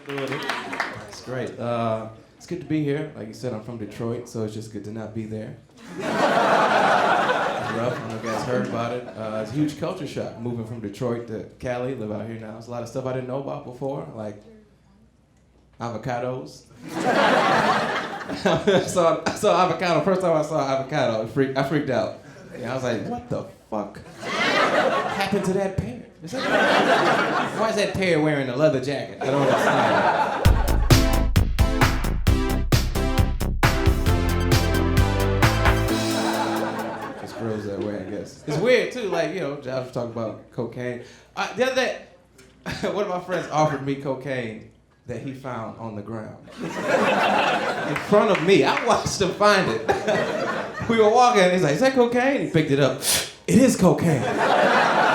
It's great. It's good to be here. Like you said, I'm from Detroit, so it's just good to not be there. It's rough. I don't know if you guys heard about it. It's a huge culture shock moving from Detroit to Cali. Live out here now. There's a lot of stuff I didn't know about before, like avocados. I saw avocado. First time I saw avocado, I freaked out. Yeah, I was like, what the fuck happened to that pear? Why is that pear wearing a leather jacket? I don't understand. Just girls that way, I guess. It's weird too, like, you know, Josh was talking about cocaine. The other day, one of my friends offered me cocaine that he found on the ground. In front of me. I watched him find it. We were walking, and he's like, is that cocaine? He picked it up. It is cocaine.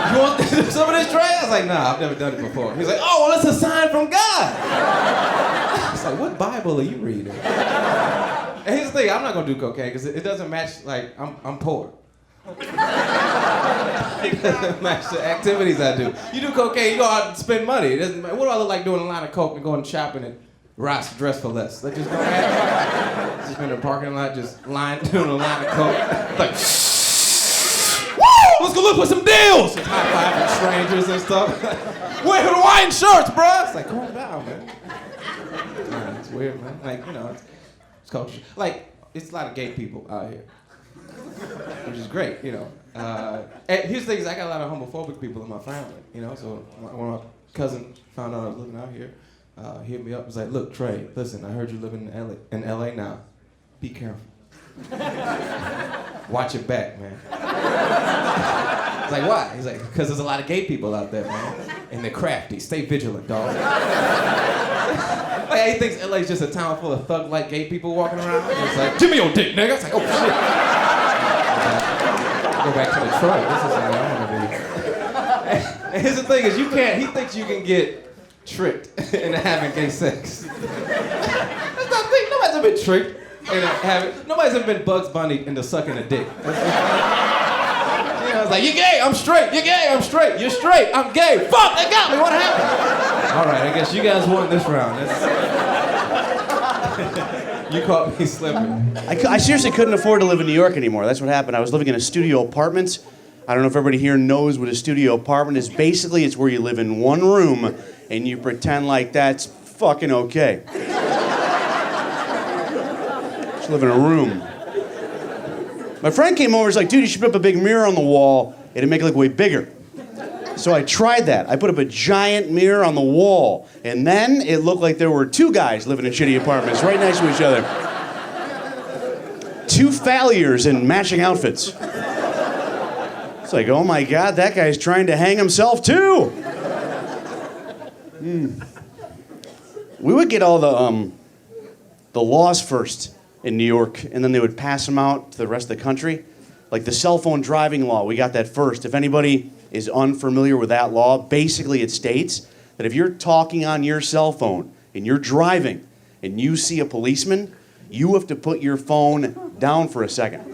You want some of this, Tré? I was like, nah, I've never done it before. He's like, oh, well, it's a sign from God. I was like, what Bible are you reading? And here's the thing, I'm not gonna do cocaine, because it doesn't match, like, I'm poor. It doesn't match the activities I do. You do cocaine, you go out and spend money. It doesn't matter. What do I look like doing a line of coke and going shopping at Ross dressed for less? That just don't happen. Just been in the parking lot, just doing a line of coke. Like, woo! Let's go look for some deals! Just high-fiving strangers and stuff. Wear Hawaiian shirts, bro! It's like, calm down, man. It's weird, man. Like, you know, it's culture. Like, it's a lot of gay people out here. Which is great, you know. And here's the thing, is I got a lot of homophobic people in my family, you know. So when my cousin found out I was living out here, hit me up, was like, look, Tré, listen, I heard you living in LA now. Be careful. Watch your back, man. I was like, why? He's like, because there's a lot of gay people out there, man. And they're crafty. Stay vigilant, dog. Like, he thinks LA's just a town full of thug-like gay people walking around. It's like, give me your dick, nigga. It's like, oh, shit. Go back to Detroit. This is where I want to be. And here's the thing is, he thinks you can get tricked into having gay sex. That's not the thing. Nobody's ever been tricked into having, nobody's ever been Bugs Bunny into sucking a dick. You know, it's like, you're gay, I'm straight. You're gay, I'm straight. You're straight, I'm gay. Fuck, they got me. What happened? All right, I guess you guys won this round. You caught me slipping. I seriously couldn't afford to live in New York anymore. That's what happened. I was living in a studio apartment. I don't know if everybody here knows what a studio apartment is. Basically, it's where you live in one room and you pretend like that's fucking okay. Just live in a room. My friend came over, he's like, dude, you should put up a big mirror on the wall. It'd make it look way bigger. So I tried that. I put up a giant mirror on the wall, and then it looked like there were two guys living in shitty apartments right next to each other. Two failures in matching outfits. It's like, oh my God, that guy's trying to hang himself too. We would get all the laws first in New York, and then they would pass them out to the rest of the country. Like the cell phone driving law, we got that first. If anybody is unfamiliar with that law, basically it states that if you're talking on your cell phone and you're driving and you see a policeman, you have to put your phone down for a second.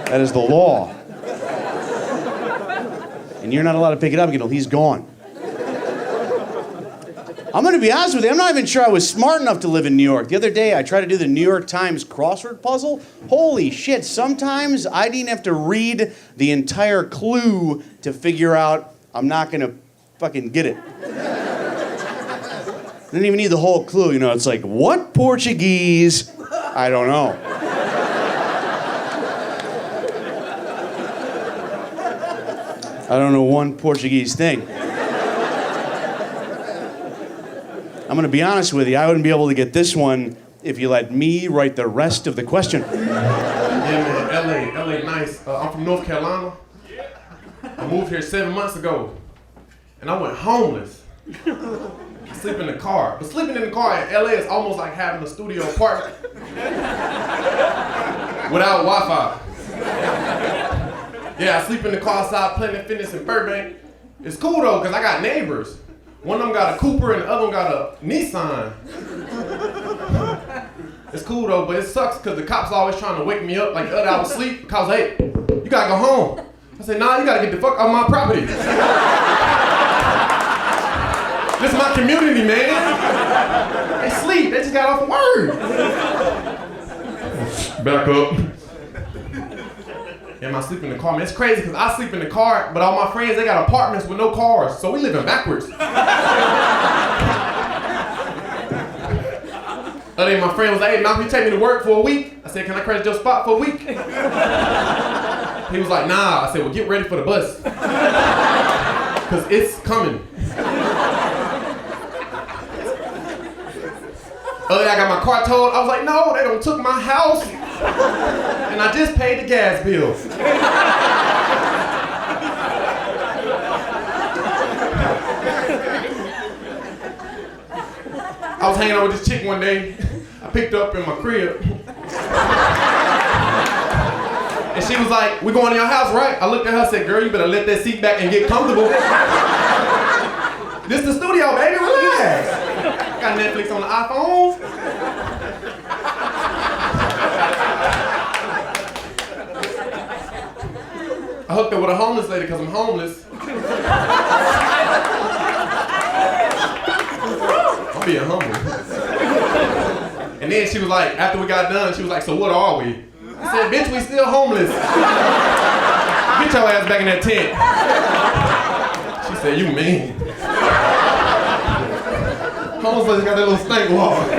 That is the law. And you're not allowed to pick it up until he's gone. I'm going to be honest with you, I'm not even sure I was smart enough to live in New York. The other day, I tried to do the New York Times crossword puzzle. Holy shit, sometimes I didn't have to read the entire clue to figure out I'm not going to fucking get it. I didn't even need the whole clue, you know, it's like, what Portuguese? I don't know. I don't know one Portuguese thing. I'm going to be honest with you, I wouldn't be able to get this one if you let me write the rest of the question. Yeah, man, LA nice. I'm from North Carolina. I moved here 7 months ago, and I went homeless. I sleep in the car. But sleeping in the car in LA is almost like having a studio apartment without Wi-Fi. Yeah, I sleep in the car outside Planet Fitness in Burbank. It's cool though, because I got neighbors. One of them got a Cooper and the other one got a Nissan. It's cool though, but it sucks because the cops always trying to wake me up like the other I was asleep because, hey, you gotta go home. I said, nah, you gotta get the fuck out of my property. This is my community, man. They sleep. They just got off of work. Back up. Yeah, I sleep in the car. Man, it's crazy because I sleep in the car, but all my friends, they got apartments with no cars, so we living backwards. Other than my friend was like, hey, Malcolm, you take me to work for a week? I said, can I crash your spot for a week? He was like, nah. I said, well, get ready for the bus. Because it's coming. Other day I got my car towed. I was like, no, they done took my house. And I just paid the gas bill. I was hanging out with this chick one day. I picked her up in my crib. And she was like, we going to your house, right? I looked at her and said, girl, you better let that seat back and get comfortable. This the studio, baby, relax. Got Netflix on the iPhone. I hooked up with a homeless lady because I'm homeless. I'm being humble. And then she was like, after we got done, she was like, so what are we? I said, bitch, we still homeless. Get your ass back in that tent. She said, you mean. Homeless lady got that little stank walk.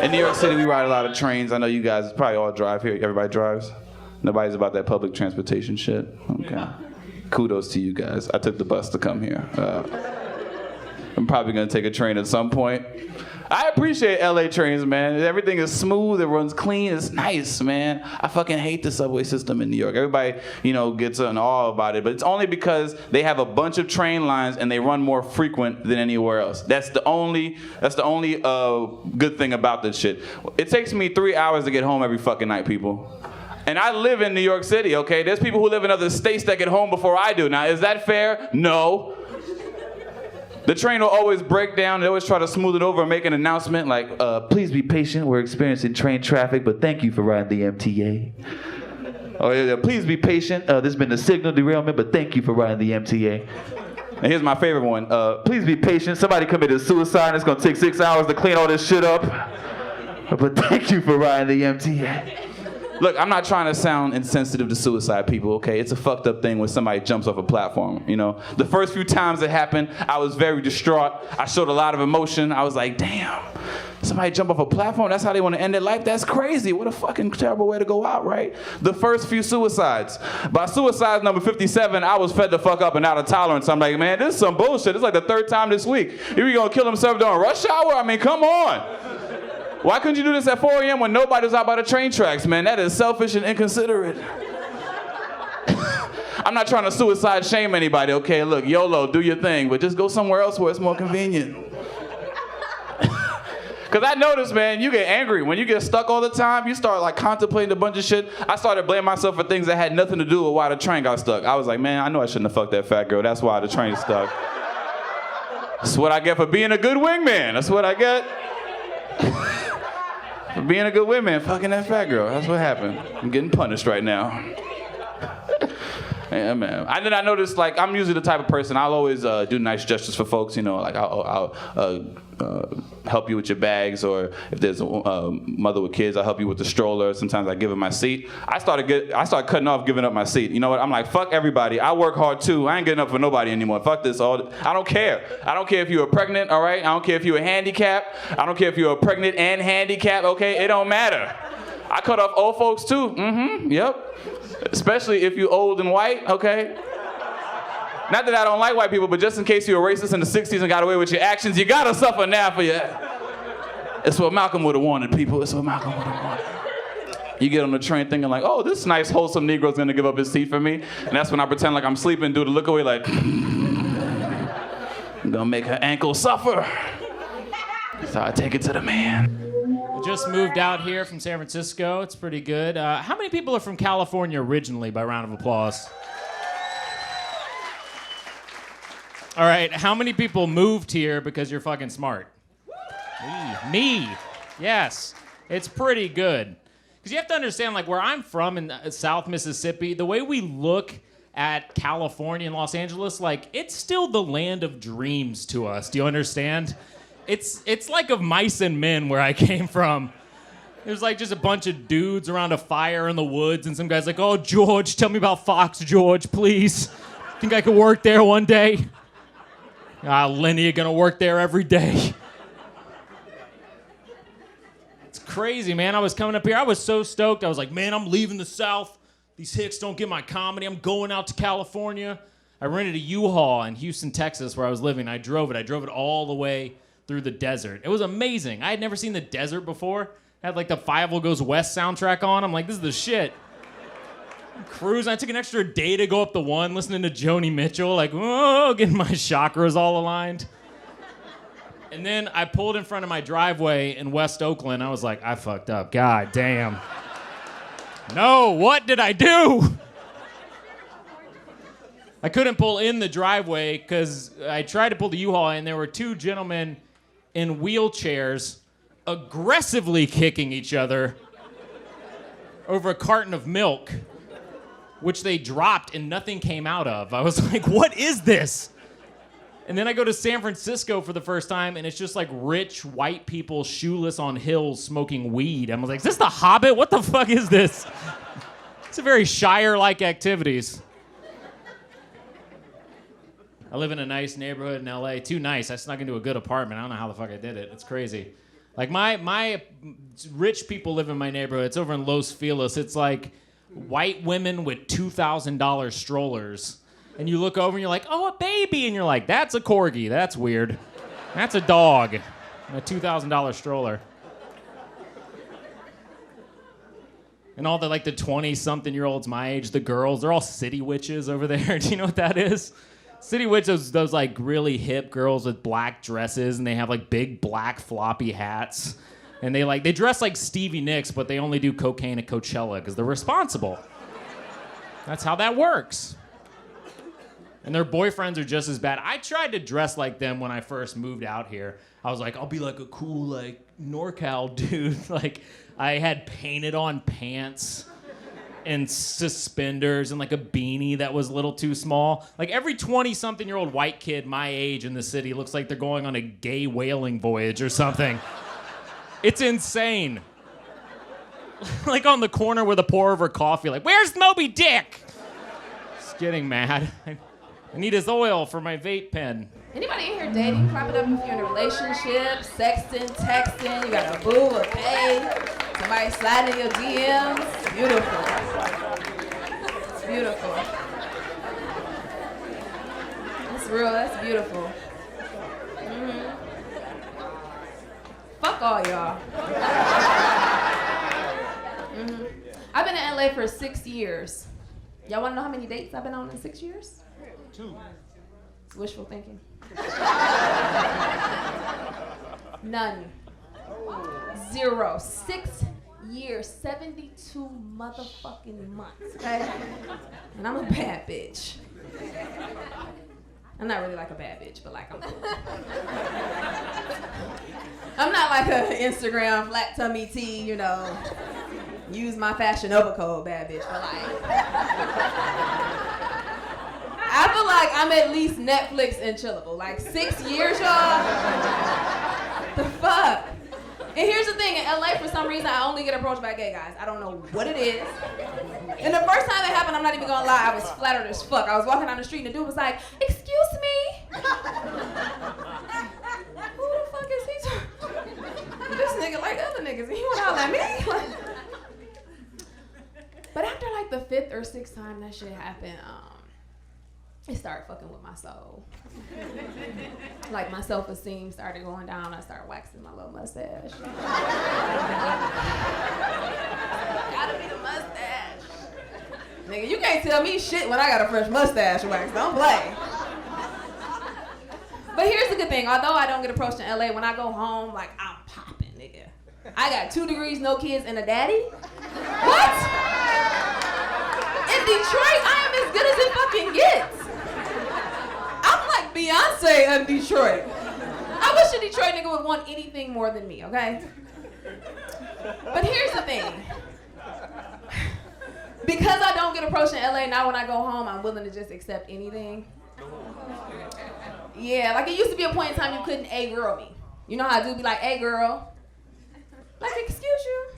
In New York City, we ride a lot of trains. I know you guys probably all drive here. Everybody drives? Nobody's about that public transportation shit? Okay. Kudos to you guys. I took the bus to come here. I'm probably gonna take a train at some point. I appreciate LA trains, man. Everything is smooth, it runs clean, it's nice, man. I fucking hate the subway system in New York. Everybody, gets in awe about it, but it's only because they have a bunch of train lines and they run more frequent than anywhere else. That's the only good thing about this shit. It takes me 3 hours to get home every fucking night, people. And I live in New York City, okay? There's people who live in other states that get home before I do. Now, is that fair? No. The train will always break down. They always try to smooth it over and make an announcement like, please be patient. We're experiencing train traffic, but thank you for riding the MTA. Oh, yeah, please be patient. There's been a signal derailment, but thank you for riding the MTA. And here's my favorite one. Please be patient. Somebody committed suicide. It's going to take 6 hours to clean all this shit up. But thank you for riding the MTA. Look, I'm not trying to sound insensitive to suicide people, okay? It's a fucked up thing when somebody jumps off a platform, The first few times it happened, I was very distraught. I showed a lot of emotion. I was like, damn, somebody jump off a platform? That's how they want to end their life? That's crazy. What a fucking terrible way to go out, right? The first few suicides. By suicide number 57, I was fed the fuck up and out of tolerance. I'm like, man, this is some bullshit. It's like the third time this week. You gonna kill himself during rush hour? I mean, come on. Why couldn't you do this at 4 a.m. when nobody was out by the train tracks, man? That is selfish and inconsiderate. I'm not trying to suicide shame anybody, okay? Look, YOLO, do your thing, but just go somewhere else where it's more convenient. Because I noticed, man, you get angry. When you get stuck all the time, you start contemplating a bunch of shit. I started blaming myself for things that had nothing to do with why the train got stuck. I was like, man, I know I shouldn't have fucked that fat girl. That's why the train stuck. That's what I get for being a good wingman. That's what I get. For being a good wingman, fucking that fat girl. That's what happened. I'm getting punished right now. Yeah, man. I noticed, I'm usually the type of person, I'll always do nice gestures for folks, I'll help you with your bags, or if there's a mother with kids, I'll help you with the stroller. Sometimes I give them my seat. I started cutting off giving up my seat. You know what? I'm like, fuck everybody. I work hard too. I ain't getting up for nobody anymore. Fuck this. I don't care. I don't care if you were pregnant, all right? I don't care if you were handicapped. I don't care if you were pregnant and handicapped, okay? It don't matter. I cut off old folks too. Yep. Especially if you're old and white, okay? Not that I don't like white people, but just in case you were racist in the 60s and got away with your actions, you gotta suffer now for your... It's what Malcolm would have wanted, people. It's what Malcolm would have wanted. You get on the train thinking like, oh, this nice, wholesome Negro's gonna give up his seat for me. And that's when I pretend like I'm sleeping, do the look away like... I'm gonna make her ankle suffer. So I take it to the man. Just moved out here from San Francisco. It's pretty good. How many people are from California originally, by round of applause? All right, how many people moved here because you're fucking smart? Me. Yes. It's pretty good. Because you have to understand, like, where I'm from in South Mississippi, the way we look at California and Los Angeles, like, it's still the land of dreams to us. Do you understand? It's like of mice and men where I came from. There's like just a bunch of dudes around a fire in the woods, and some guy's like, "Oh, George, tell me about Fox, George, please. Think I could work there one day?" Lenny, you're gonna work there every day. It's crazy, man. I was coming up here. I was so stoked. I was like, man, I'm leaving the South. These hicks don't get my comedy. I'm going out to California. I rented a U-Haul in Houston, Texas, where I was living. I drove it all the way through the desert. It was amazing. I had never seen the desert before. I had like the Five Will Goes West soundtrack on. I'm like, this is the shit. I'm cruising. I took an extra day to go up the one, listening to Joni Mitchell, like, oh, getting my chakras all aligned. And then I pulled in front of my driveway in West Oakland. I was like, I fucked up. God damn. No, what did I do? I couldn't pull in the driveway because I tried to pull the U-Haul and there were two gentlemen in wheelchairs aggressively kicking each other over a carton of milk, which they dropped and nothing came out of. I was like, what is this? And then I go to San Francisco for the first time, and it's just like rich white people shoeless on hills smoking weed. I'm like, is this The Hobbit? What the fuck is this? It's a very Shire-like activities. I live in a nice neighborhood in LA. Too nice. I snuck into a good apartment. I don't know how the fuck I did it. It's crazy. Like my rich people live in my neighborhood. It's over in Los Feliz. It's like white women with $2,000 strollers. And you look over and you're like, oh, a baby. And you're like, that's a corgi. That's weird. That's a dog. A $2,000 stroller. And all the 20-something-year-olds my age, the girls, they're all city witches over there. Do you know what that is? City witches, those like really hip girls with black dresses, and they have like big black floppy hats. And they dress like Stevie Nicks, but they only do cocaine at Coachella because they're responsible. That's how that works. And their boyfriends are just as bad. I tried to dress like them when I first moved out here. I was like, I'll be like a cool like NorCal dude. Like I had painted on pants and suspenders and like a beanie that was a little too small. Like every 20-something-year-old white kid my age in the city looks like they're going on a gay whaling voyage or something. It's insane. Like on the corner with a pour over coffee, like, where's Moby Dick? Just getting mad. I need his oil for my vape pen. Anybody in here dating? Clap it up if you're in a relationship, sexting, texting, you got a boo or bae, somebody sliding in your DMs. It's beautiful. It's beautiful. That's real, that's beautiful. Mm-hmm. Fuck all y'all. Mm-hmm. I've been in LA for 6 years. Y'all wanna know how many dates I've been on in 6 years? 2. It's wishful thinking. None. 0. 6 years, 72 motherfucking months, okay? And I'm a bad bitch. I'm not really like a bad bitch, but like I'm cool. I'm not like an Instagram flat tummy tee, you know, use my Fashion Nova code bad bitch, but like, I feel like I'm at least Netflix and chillable. Like 6 years, y'all. The fuck? And here's the thing, in LA, for some reason, I only get approached by gay guys. I don't know what it is. And the first time it happened, I'm not even gonna lie, I was flattered as fuck. I was walking down the street and the dude was like, excuse me? Who the fuck is he? This nigga like other niggas, he went out at me? But after like the 5th or 6th time that shit happened, it started fucking with my soul. Like my self-esteem started going down. I started waxing my little mustache. Gotta be the mustache. Nigga, you can't tell me shit when I got a fresh mustache wax. Don't play. But here's the good thing. Although I don't get approached in LA, when I go home, like I'm popping, nigga. I got 2 degrees, no kids, and a daddy. What? In Detroit, I am as good as it fucking gets. I'm like Beyonce of Detroit. I wish a Detroit nigga would want anything more than me, okay? But here's the thing. approach in LA, now when I go home, I'm willing to just accept anything. Yeah, like it used to be a point in time you couldn't A-girl me. You know how I do be like, hey girl. Like, excuse you.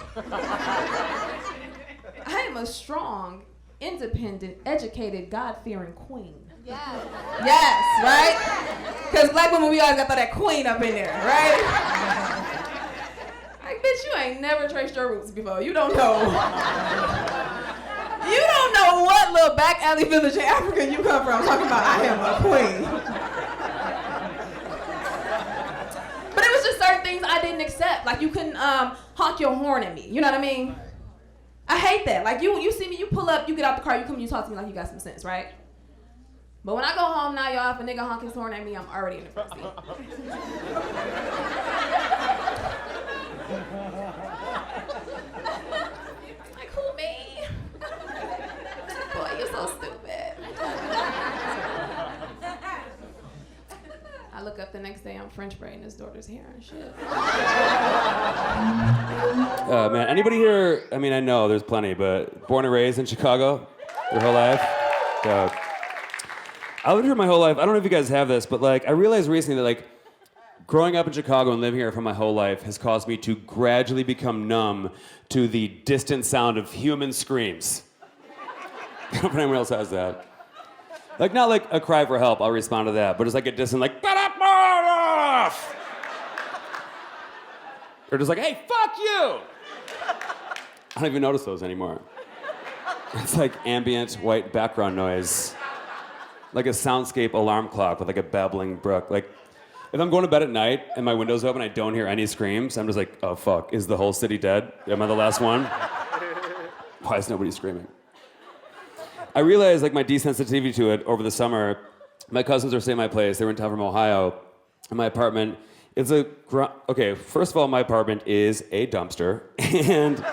I am a strong, independent, educated, God-fearing queen. Yeah. Yes, right? Because black women, we always got that queen up in there, right? Like, bitch, you ain't never traced your roots before. You don't know. You don't know what little back alley village in Africa you come from. Talking about, I am a queen. But it was just certain things I didn't accept. Like, you couldn't honk your horn at me. You know what I mean? I hate that. Like, you see me, you pull up, you get out the car, you come and you talk to me like you got some sense, right? But when I go home now, y'all, if a nigga honk his horn at me, I'm already in the front seat. Like, who, me? Boy, you're so stupid. I look up the next day, I'm French braiding his daughter's hair and shit. Man, anybody here, I mean, I know there's plenty, but born and raised in Chicago your whole life? I lived here my whole life. I don't know if you guys have this, but like, I realized recently that like, growing up in Chicago and living here for my whole life has caused me to gradually become numb to the distant sound of human screams. I don't know if anyone else has that. Like, not like a cry for help, I'll respond to that, but it's like a distant, like, or just like, hey, fuck you! I don't even notice those anymore. It's like ambient white background noise. Like a soundscape alarm clock with like a babbling brook. Like, if I'm going to bed at night and my window's open, I don't hear any screams, I'm just like, oh fuck, is the whole city dead? Am I the last one? Why is nobody screaming? I realized like my desensitivity to it over the summer. My cousins are staying at my place. They were in town from Ohio. And my apartment, it's okay, first of all, my apartment is a dumpster. And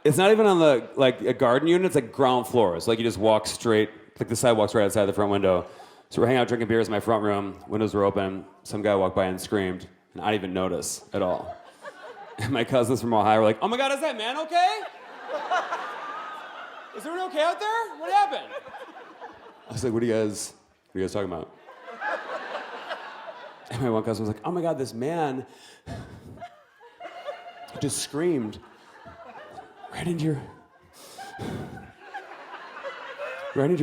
it's not even on the, like, a garden unit, it's like ground floor. It's like you just walk straight, like the sidewalk's right outside the front window. So we're hanging out drinking beers in my front room, windows were open, some guy walked by and screamed, and I didn't even notice at all. And my cousins from Ohio were like, oh my God, is that man okay? Is everyone okay out there? What happened? I was like, what are you guys talking about? And my one cousin was like, oh my God, this man just screamed right into your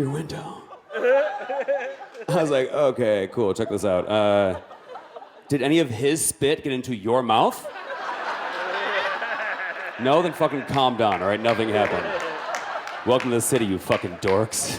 window. I was like, okay, cool, check this out. Did any of his spit get into your mouth? No? Then fucking calm down, all right? Nothing happened. Welcome to the city, you fucking dorks.